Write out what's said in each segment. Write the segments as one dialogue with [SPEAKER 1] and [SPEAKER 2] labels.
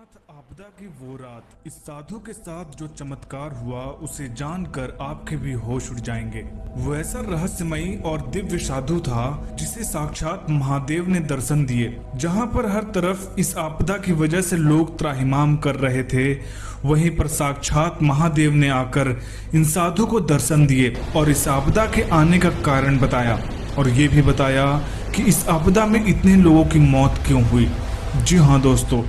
[SPEAKER 1] आपदा की वो रात, इस साधु के साथ जो चमत्कार हुआ उसे जानकर आपके भी होश उड़ जाएंगे। वो ऐसा रहस्यमयी और दिव्य साधु था जिसे साक्षात महादेव ने दर्शन दिए। जहां पर हर तरफ इस आपदा की वजह से लोग त्राहिमाम कर रहे थे, वहीं पर साक्षात महादेव ने आकर इन साधु को दर्शन दिए और इस आपदा के आने का कारण बताया और ये भी बताया कि इस आपदा में इतने लोगों की मौत क्यों हुई। जी हाँ दोस्तों,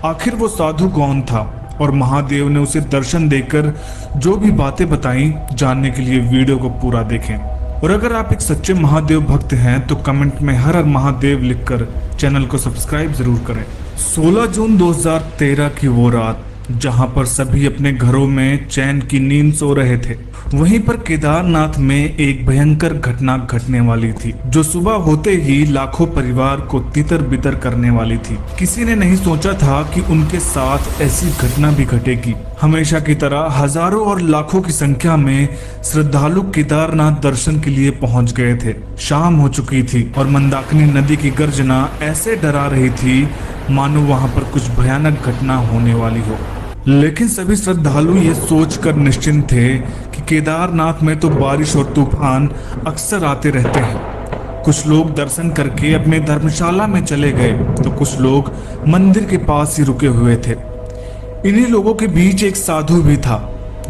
[SPEAKER 1] आखिर वो साधु कौन था और महादेव ने उसे दर्शन देकर जो भी बातें बताई, जानने के लिए वीडियो को पूरा देखें। और अगर आप एक सच्चे महादेव भक्त हैं तो कमेंट में हर हर महादेव लिखकर चैनल को सब्सक्राइब जरूर करें। 16 जून 2013 की वो रात, जहां पर सभी अपने घरों में चैन की नींद सो रहे थे, वहीं पर केदारनाथ में एक भयंकर घटना घटने वाली थी जो सुबह होते ही लाखों परिवार को तितर बितर करने वाली थी। किसी ने नहीं सोचा था कि उनके साथ ऐसी घटना भी घटेगी। हमेशा की तरह हजारों और लाखों की संख्या में श्रद्धालु केदारनाथ दर्शन के लिए पहुंच गए थे। शाम हो चुकी थी और मंदाकिनी नदी की गर्जना ऐसे डरा रही थी मानो वहां पर कुछ भयानक घटना होने वाली हो। लेकिन सभी श्रद्धालु ये सोचकर निश्चिंत थे कि केदारनाथ में तो बारिश और तूफान अक्सर आते रहते हैं। कुछ लोग दर्शन करके अपने धर्मशाला में चले गए तो कुछ लोग मंदिर के पास ही रुके हुए थे। इन्हीं लोगों के बीच एक साधु भी था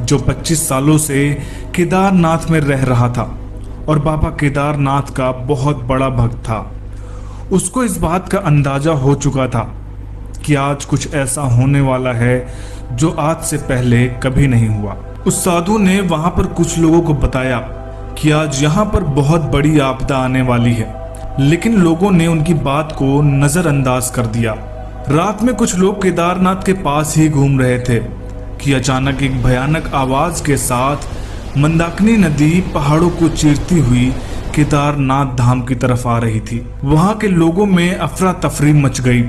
[SPEAKER 1] जो 25 सालों से केदारनाथ में रह रहा था और बाबा केदारनाथ का बहुत बड़ा भक्त था। उसको इस बात का अंदाजा हो चुका था कि आज कुछ ऐसा होने वाला है जो आज से पहले कभी नहीं हुआ। उस साधु ने वहां पर कुछ लोगों को बताया कि आज यहाँ पर बहुत बड़ी आपदा आने वाली है, लेकिन लोगों ने उनकी बात को नजरअंदाज कर दिया। रात में कुछ लोग केदारनाथ के पास ही घूम रहे थे कि अचानक एक भयानक आवाज के साथ मंदाकिनी नदी पहाड़ों को चीरती हुई केदारनाथ धाम की तरफ आ रही थी। वहां के लोगों में अफरा तफरी मच गई,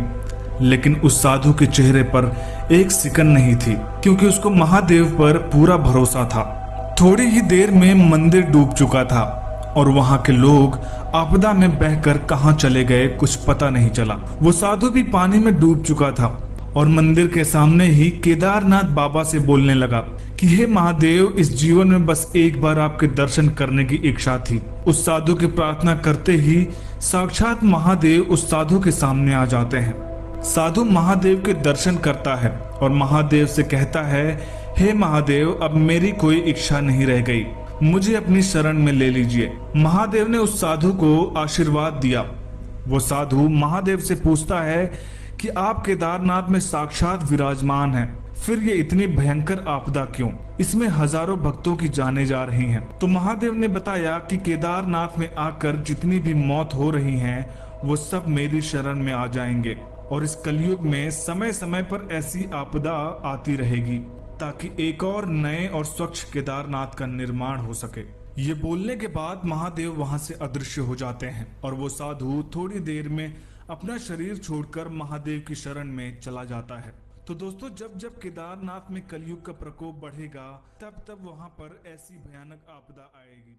[SPEAKER 1] लेकिन उस साधु के चेहरे पर एक सिकन नहीं थी क्योंकि उसको महादेव पर पूरा भरोसा था। थोड़ी ही देर में मंदिर डूब चुका था और वहां के लोग आपदा में बहकर कहां चले गए कुछ पता नहीं चला। वो साधु भी पानी में डूब चुका था और मंदिर के सामने ही केदारनाथ बाबा से बोलने लगा कि हे महादेव, इस जीवन में बस एक बार आपके दर्शन करने की इच्छा थी। उस साधु की प्रार्थना करते ही साक्षात महादेव उस साधु के सामने आ जाते हैं। साधु महादेव के दर्शन करता है और महादेव से कहता है, हे महादेव, अब मेरी कोई इच्छा नहीं रह गई, मुझे अपनी शरण में ले लीजिए। महादेव ने उस साधु को आशीर्वाद दिया। वो साधु महादेव से पूछता है कि आप केदारनाथ में साक्षात विराजमान हैं, फिर ये इतनी भयंकर आपदा क्यों? इसमें हजारों भक्तों की जानें जा रही हैं। तो महादेव ने बताया कि केदारनाथ में आकर जितनी भी मौत हो रही हैं, वो सब मेरी शरण में आ जाएंगे और इस कलयुग में समय समय पर ऐसी आपदा आती रहेगी ताकि एक और नए और स्वच्छ केदारनाथ का निर्माण हो सके। ये बोलने के बाद महादेव वहां से अदृश्य हो जाते हैं और वो साधु थोड़ी देर में अपना शरीर छोड़कर महादेव की शरण में चला जाता है। तो दोस्तों, जब जब केदारनाथ में कलयुग का प्रकोप बढ़ेगा, तब तब वहां पर ऐसी भयानक आपदा आएगी।